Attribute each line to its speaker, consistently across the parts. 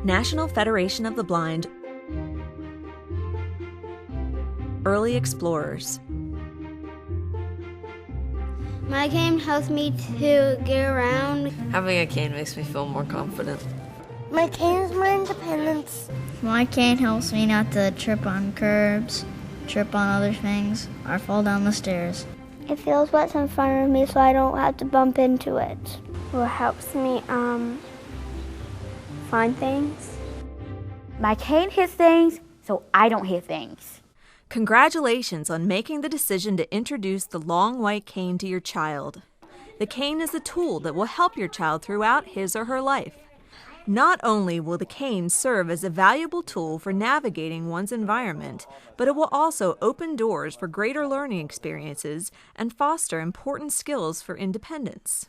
Speaker 1: National Federation of the Blind, Early Explorers.
Speaker 2: My cane helps me to get around.
Speaker 3: Having a cane makes me feel more confident.
Speaker 2: My cane is my independence.
Speaker 4: My cane helps me not to trip on curbs, trip on other things, or fall down the stairs.
Speaker 2: It feels what's in front of me so I don't have to bump into it. It helps me find things.
Speaker 5: My cane hits things so I don't hit things.
Speaker 1: Congratulations on making the decision to introduce the long white cane to your child. The cane is a tool that will help your child throughout his or her life. Not only will the cane serve as a valuable tool for navigating one's environment, but it will also open doors for greater learning experiences and foster important skills for independence.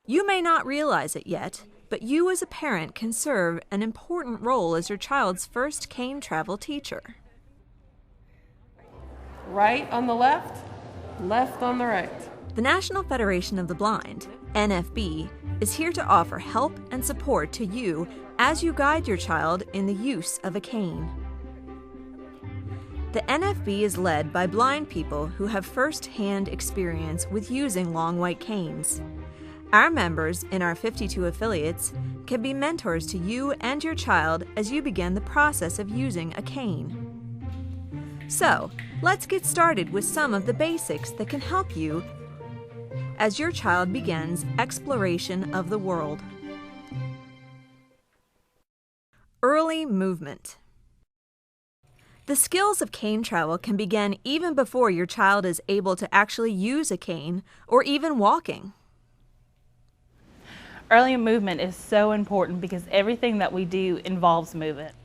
Speaker 1: You may not realize it yet, but you as a parent can serve an important role as your child's first cane travel teacher.
Speaker 6: Right on the left, left on the right.
Speaker 1: The National Federation of the Blind, NFB, is here to offer help and support to you as you guide your child in the use of a cane. The NFB is led by blind people who have first-hand experience with using long white canes. Our members in our 52 affiliates can be mentors to you and your child as you begin the process of using a cane. So, let's get started with some of the basics that can help you as your child begins exploration of the world. Early movement. The skills of cane travel can begin even before your child is able to actually use a cane or even walking.
Speaker 7: Early movement is so important because everything that we do involves movement.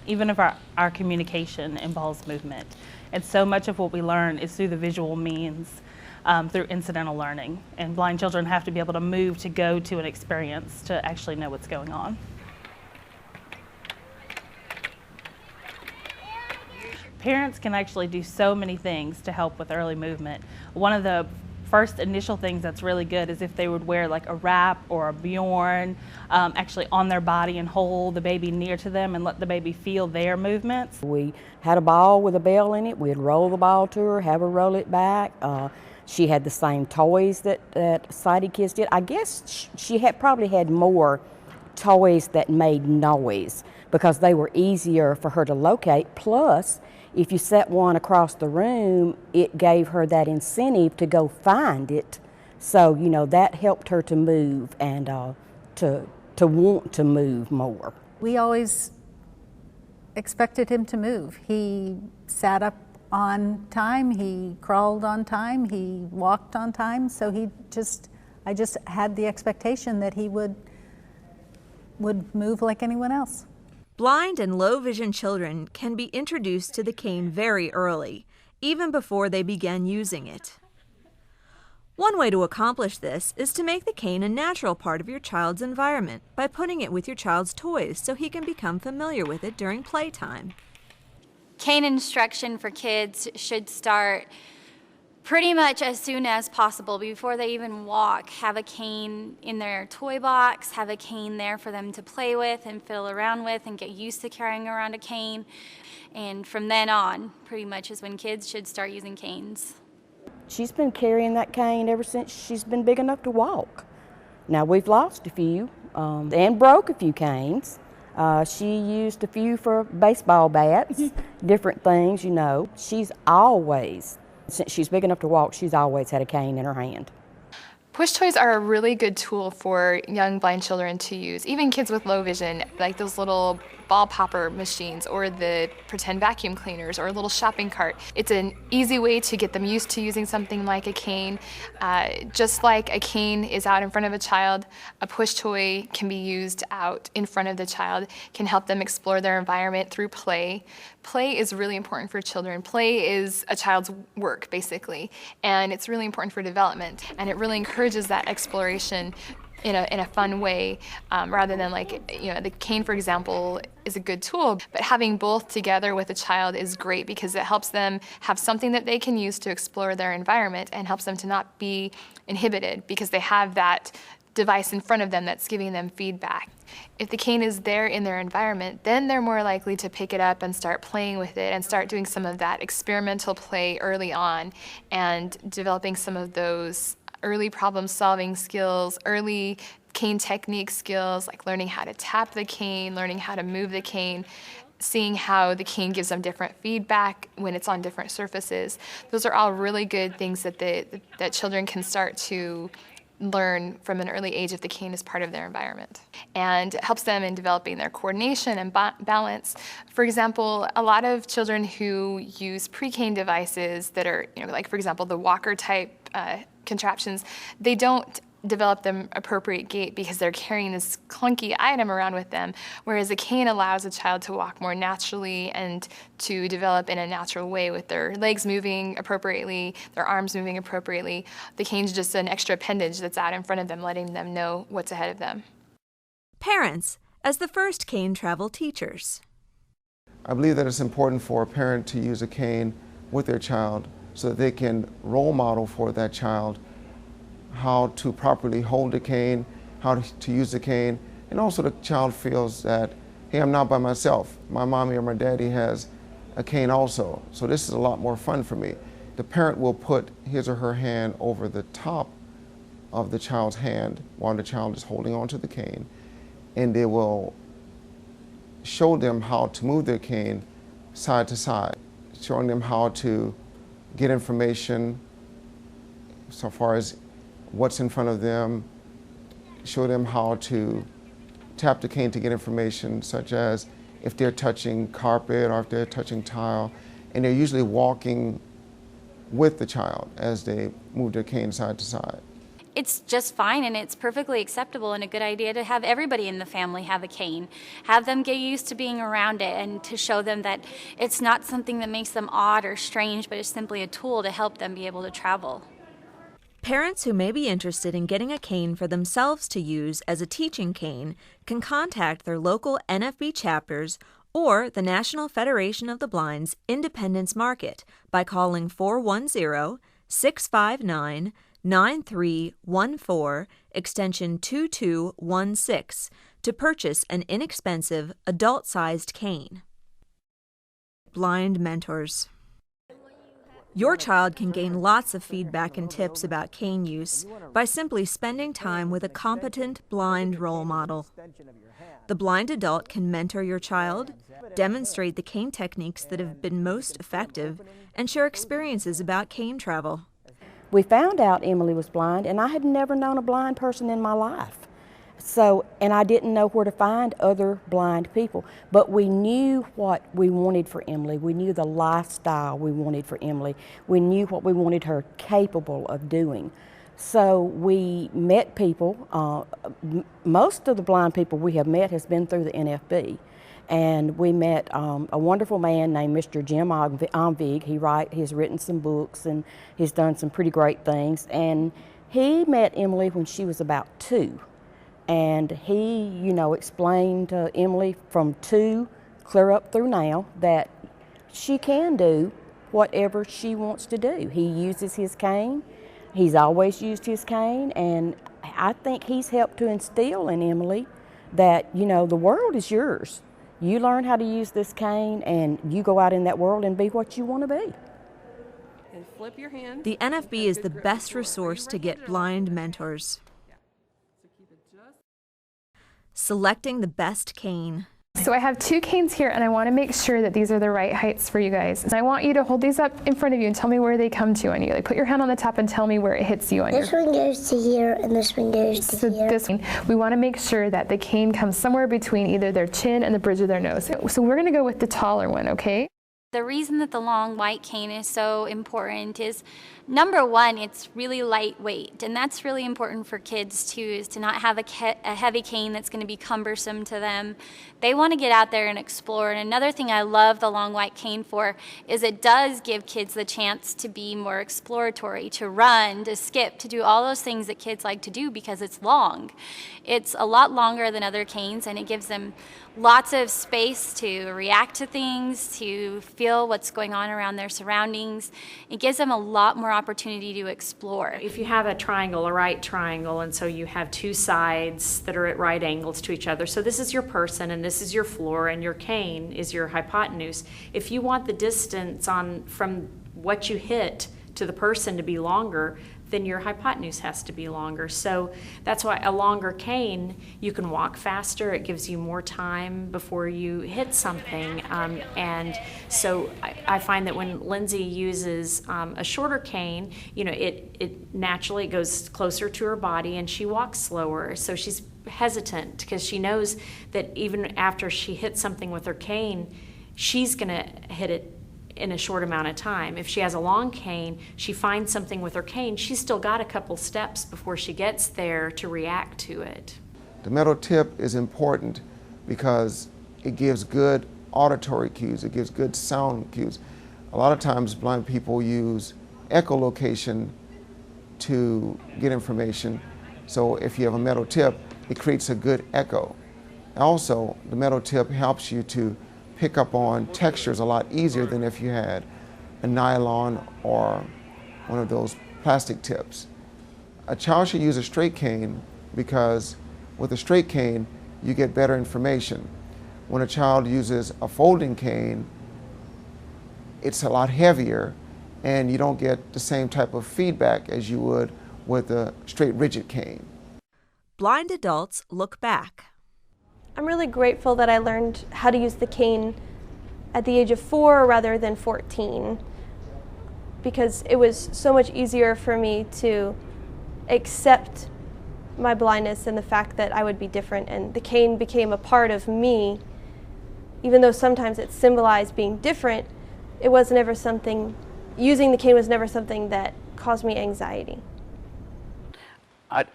Speaker 7: Even if our communication involves movement. And so much of what we learn is through the visual means, through incidental learning. And blind children have to be able to move to go to an experience to actually know what's going on. Parents can actually do so many things to help with early movement. One of the first initial things that's really good is if they would wear like a wrap or a Bjorn actually on their body and hold the baby near to them and let the baby feel their movements.
Speaker 8: We had a ball with a bell in it. We'd roll the ball to her, have her roll it back. She had the same toys that sighted kids did. I guess she probably had more toys that made noise because they were easier for her to locate. Plus, if you set one across the room, it gave her that incentive to go find it. So, you know, that helped her to move and to want to move more.
Speaker 9: We always expected him to move. He sat up on time, he crawled on time, he walked on time, so I just had the expectation that he would move like anyone else.
Speaker 1: Blind and low-vision children can be introduced to the cane very early, even before they begin using it. One way to accomplish this is to make the cane a natural part of your child's environment by putting it with your child's toys so he can become familiar with it during playtime.
Speaker 10: Cane instruction for kids should start pretty much as soon as possible before they even walk. Have a cane in their toy box, have a cane there for them to play with and fiddle around with and get used to carrying around a cane. And from then on, pretty much is when kids should start using canes.
Speaker 8: She's been carrying that cane ever since she's been big enough to walk. Now we've lost a few and broke a few canes. She used a few for baseball bats, different things, you know. She's always, since she's big enough to walk, she's always had a cane in her hand.
Speaker 11: Push toys are a really good tool for young blind children to use, even kids with low vision, like those little ball popper machines or the pretend vacuum cleaners or a little shopping cart. It's an easy way to get them used to using something like a cane. Just like a cane is out in front of a child, a push toy can be used out in front of the child, can help them explore their environment through play. Play is really important for children. Play is a child's work, basically, and it's really important for development, and it really encourages that exploration in a fun way, rather than the cane, for example, is a good tool, but having both together with a child is great because it helps them have something that they can use to explore their environment and helps them to not be inhibited because they have that device in front of them that's giving them feedback. If the cane is there in their environment, then they're more likely to pick it up and start playing with it and start doing some of that experimental play early on and developing some of those early problem-solving skills, early cane technique skills, like learning how to tap the cane, learning how to move the cane, seeing how the cane gives them different feedback when it's on different surfaces. Those are all really good things that that children can start to learn from an early age if the cane is part of their environment. And it helps them in developing their coordination and balance. For example, a lot of children who use pre-cane devices that are, like for example, the walker type contraptions, they don't develop the appropriate gait because they're carrying this clunky item around with them, whereas a cane allows a child to walk more naturally and to develop in a natural way with their legs moving appropriately, their arms moving appropriately. The cane's just an extra appendage that's out in front of them, letting them know what's ahead of them.
Speaker 1: Parents, as the first cane travel teachers.
Speaker 12: I believe that it's important for a parent to use a cane with their child so that they can role model for that child how to properly hold the cane, how to use the cane, and also the child feels that, hey, I'm not by myself. My mommy or my daddy has a cane also, so this is a lot more fun for me. The parent will put his or her hand over the top of the child's hand while the child is holding onto the cane, and they will show them how to move their cane side to side, showing them how to get information so far as what's in front of them, show them how to tap the cane to get information, such as if they're touching carpet or if they're touching tile, and they're usually walking with the child as they move their cane side to side.
Speaker 10: It's just fine, and it's perfectly acceptable and a good idea to have everybody in the family have a cane. Have them get used to being around it and to show them that it's not something that makes them odd or strange, but it's simply a tool to help them be able to travel.
Speaker 1: Parents who may be interested in getting a cane for themselves to use as a teaching cane can contact their local NFB chapters or the National Federation of the Blind's Independence Market by calling 410-659-9314, extension 2216, to purchase an inexpensive, adult-sized cane. Blind mentors. Your child can gain lots of feedback and tips about cane use by simply spending time with a competent blind role model. The blind adult can mentor your child, demonstrate the cane techniques that have been most effective, and share experiences about cane travel.
Speaker 8: We found out Emily was blind, and I had never known a blind person in my life. And I didn't know where to find other blind people, but we knew what we wanted for Emily. We knew the lifestyle we wanted for Emily. We knew what we wanted her capable of doing. So we met people. Most of the blind people we have met has been through the NFB. And we met a wonderful man named Mr. Jim Omvig. He's written some books and he's done some pretty great things. And he met Emily when she was about 2. And he, explained to Emily from 2 clear up through now that she can do whatever she wants to do. He uses his cane. He's always used his cane, and I think he's helped to instill in Emily that, the world is yours. You learn how to use this cane, and you go out in that world and be what you want to be.
Speaker 6: And flip your hand.
Speaker 1: The NFB is the best resource to get blind mentors. Selecting the best cane.
Speaker 13: So I have 2 canes here, and I want to make sure that these are the right heights for you guys. And I want you to hold these up in front of you and tell me where they come to on you. Like, put your hand on the top and tell me where it hits you on
Speaker 2: This one goes to here, and this one goes to here.
Speaker 13: This one, we want to make sure that the cane comes somewhere between either their chin and the bridge of their nose. So we're going to go with the taller one, okay?
Speaker 10: The reason that the long white cane is so important is, number one, it's really lightweight, and that's really important for kids too, is to not have a heavy cane that's going to be cumbersome to them. They want to get out there and explore. And another thing I love the long white cane for is it does give kids the chance to be more exploratory, to run, to skip, to do all those things that kids like to do because it's long. It's a lot longer than other canes, and it gives them lots of space to react to things, to feel feel what's going on around their surroundings. It gives them a lot more opportunity to explore.
Speaker 14: If you have a triangle, a right triangle, and so you have two sides that are at right angles to each other, so this is your person and this is your floor and your cane is your hypotenuse. If you want the distance from what you hit to the person to be longer, then your hypotenuse has to be longer. So that's why a longer cane, you can walk faster. It gives you more time before you hit something. And so I find that when Lindsay uses a shorter cane, it naturally goes closer to her body and she walks slower. So she's hesitant because she knows that even after she hits something with her cane, she's going to hit it in a short amount of time. If she has a long cane, she finds something with her cane, she's still got a couple steps before she gets there to react to it.
Speaker 12: The metal tip is important because it gives good auditory cues, it gives good sound cues. A lot of times blind people use echolocation to get information, so if you have a metal tip, it creates a good echo. Also, the metal tip helps you to pick up on textures a lot easier than if you had a nylon or one of those plastic tips. A child should use a straight cane because with a straight cane, you get better information. When a child uses a folding cane, it's a lot heavier and you don't get the same type of feedback as you would with a straight rigid cane.
Speaker 1: Blind adults look back.
Speaker 2: I'm really grateful that I learned how to use the cane at the age of 4 rather than 14, because it was so much easier for me to accept my blindness and the fact that I would be different, and the cane became a part of me. Even though sometimes it symbolized being different, it was never something, using the cane was never something that caused me anxiety.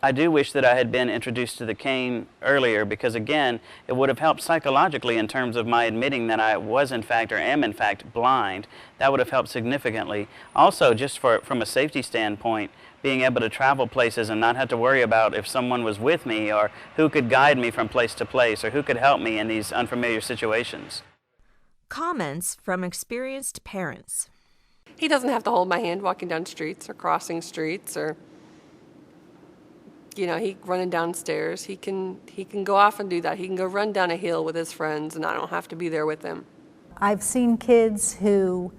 Speaker 15: I do wish that I had been introduced to the cane earlier because, again, it would have helped psychologically in terms of my admitting that I was in fact or am in fact blind. That would have helped significantly. Also, just from a safety standpoint, being able to travel places and not have to worry about if someone was with me or who could guide me from place to place or who could help me in these unfamiliar situations.
Speaker 1: Comments from experienced parents.
Speaker 6: He doesn't have to hold my hand walking down streets or crossing streets or he running downstairs. He can go off and do that. He can go run down a hill with his friends and I don't have to be there with him.
Speaker 9: I've seen kids who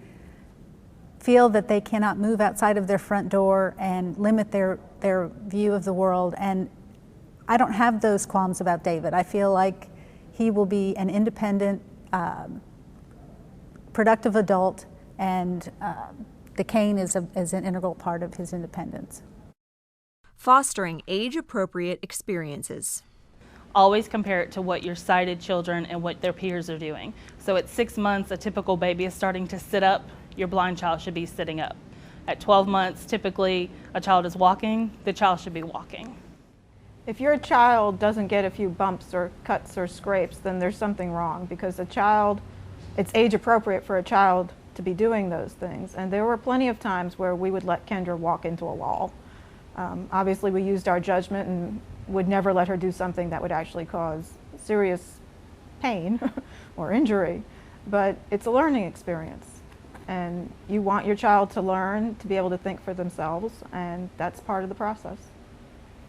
Speaker 9: feel that they cannot move outside of their front door and limit their view of the world, and I don't have those qualms about David. I feel like he will be an independent, productive adult, and the cane is an integral part of his independence.
Speaker 1: Fostering age-appropriate experiences.
Speaker 7: Always compare it to what your sighted children and what their peers are doing. So at 6 months, a typical baby is starting to sit up. Your blind child should be sitting up. At 12 months, typically a child is walking. The child should be walking.
Speaker 16: If your child doesn't get a few bumps or cuts or scrapes, then there's something wrong, because it's age appropriate for a child to be doing those things. And there were plenty of times where we would let Kendra walk into a wall. Obviously, we used our judgment and would never let her do something that would actually cause serious pain or injury, but it's a learning experience. And you want your child to learn, to be able to think for themselves, and that's part of the process.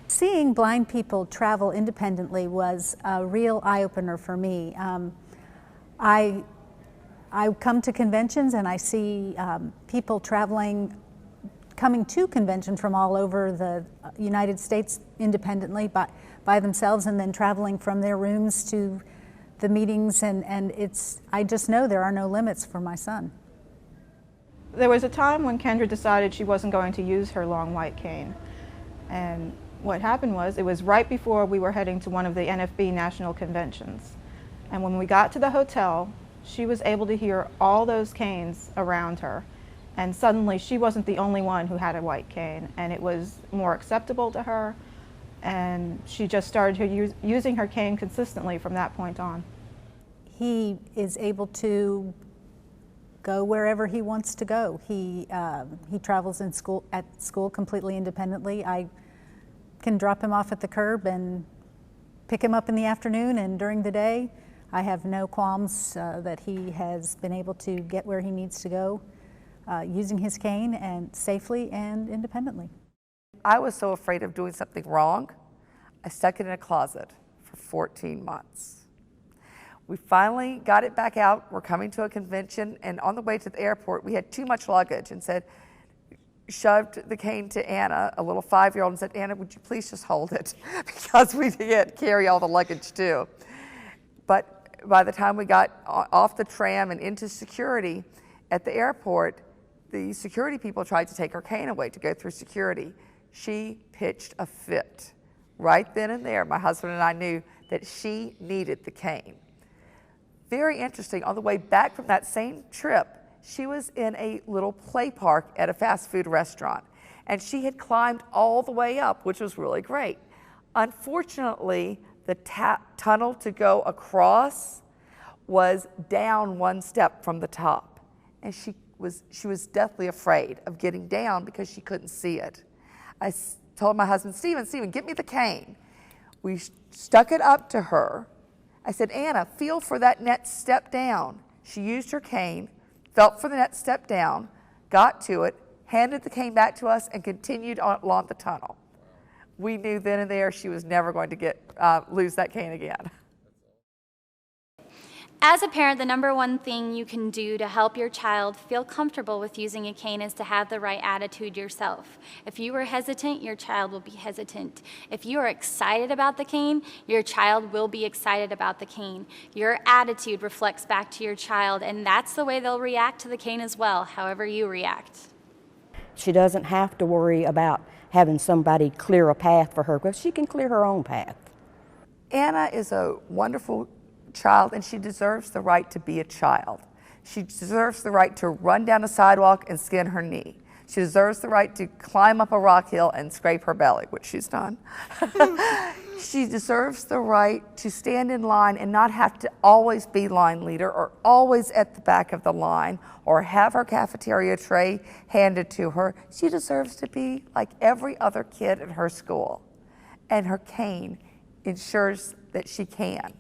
Speaker 9: Seeing blind people travel independently was a real eye-opener for me. I come to conventions and I see people coming to convention from all over the United States independently by themselves, and then traveling from their rooms to the meetings, and I just know there are no limits for my son.
Speaker 16: There was a time when Kendra decided she wasn't going to use her long white cane, and what happened was, it was right before we were heading to one of the NFB national conventions, and when we got to the hotel, she was able to hear all those canes around her. And suddenly she wasn't the only one who had a white cane, and it was more acceptable to her, and she just started using her cane consistently from that point on.
Speaker 9: He is able to go wherever he wants to go. He travels at school completely independently. I can drop him off at the curb and pick him up in the afternoon, and during the day I have no qualms that he has been able to get where he needs to go using his cane and safely and independently.
Speaker 17: I was so afraid of doing something wrong, I stuck it in a closet for 14 months. We finally got it back out. We're coming to a convention, and on the way to the airport, we had too much luggage and shoved the cane to Anna, a little 5-year-old, and said, Anna, would you please just hold it? Because we can't carry all the luggage too. But by the time we got off the tram and into security at the airport, the security people tried to take her cane away to go through security. She pitched a fit. Right then and there, my husband and I knew that she needed the cane. Very interesting, on the way back from that same trip, she was in a little play park at a fast food restaurant, and she had climbed all the way up, which was really great. Unfortunately, the tunnel to go across was down one step from the top, and she was deathly afraid of getting down because she couldn't see it. I told my husband, Stephen, get me the cane. We stuck it up to her. I said, Anna, feel for that next step down. She used her cane, felt for the next step down, got to it, handed the cane back to us, and continued along the tunnel. We knew then and there she was never going to lose that cane again.
Speaker 10: As a parent, the number one thing you can do to help your child feel comfortable with using a cane is to have the right attitude yourself. If you are hesitant, your child will be hesitant. If you are excited about the cane, your child will be excited about the cane. Your attitude reflects back to your child, and that's the way they'll react to the cane as well, however you react.
Speaker 8: She doesn't have to worry about having somebody clear a path for her, because she can clear her own path.
Speaker 17: Anna is a wonderful child, and she deserves the right to be a child. She deserves the right to run down a sidewalk and skin her knee. She deserves the right to climb up a rock hill and scrape her belly, which she's done. She deserves the right to stand in line and not have to always be line leader or always at the back of the line or have her cafeteria tray handed to her. She deserves to be like every other kid at her school, and her cane ensures that she can.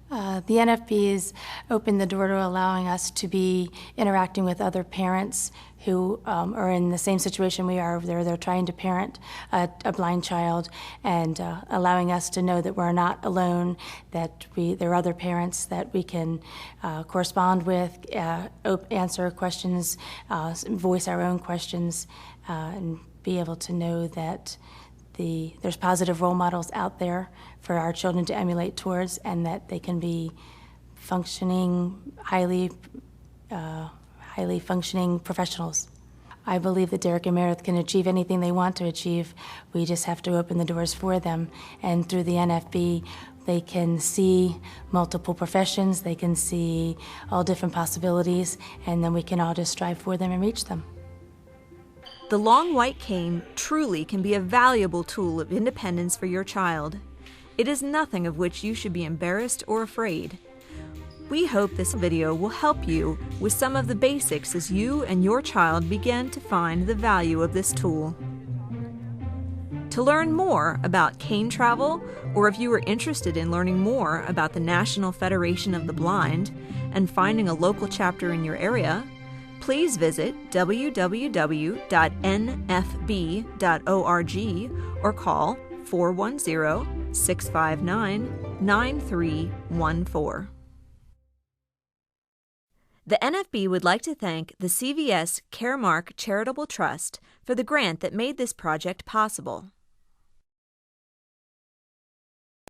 Speaker 18: The NFB has opened the door to allowing us to be interacting with other parents who are in the same situation we are. They're trying to parent a blind child, and allowing us to know that we're not alone, that there are other parents that we can correspond with, answer questions, voice our own questions, and be able to know that there's positive role models out there for our children to emulate towards, and that they can be functioning, highly functioning professionals. I believe that Derek and Meredith can achieve anything they want to achieve. We just have to open the doors for them. And through the NFB, they can see multiple professions, they can see all different possibilities, and then we can all just strive for them and reach them.
Speaker 1: The long white cane truly can be a valuable tool of independence for your child. It is nothing of which you should be embarrassed or afraid. We hope this video will help you with some of the basics as you and your child begin to find the value of this tool. To learn more about cane travel, or if you are interested in learning more about the National Federation of the Blind and finding a local chapter in your area, please visit www.nfb.org or call 410-659-9314. The NFB would like to thank the CVS Caremark Charitable Trust for the grant that made this project possible.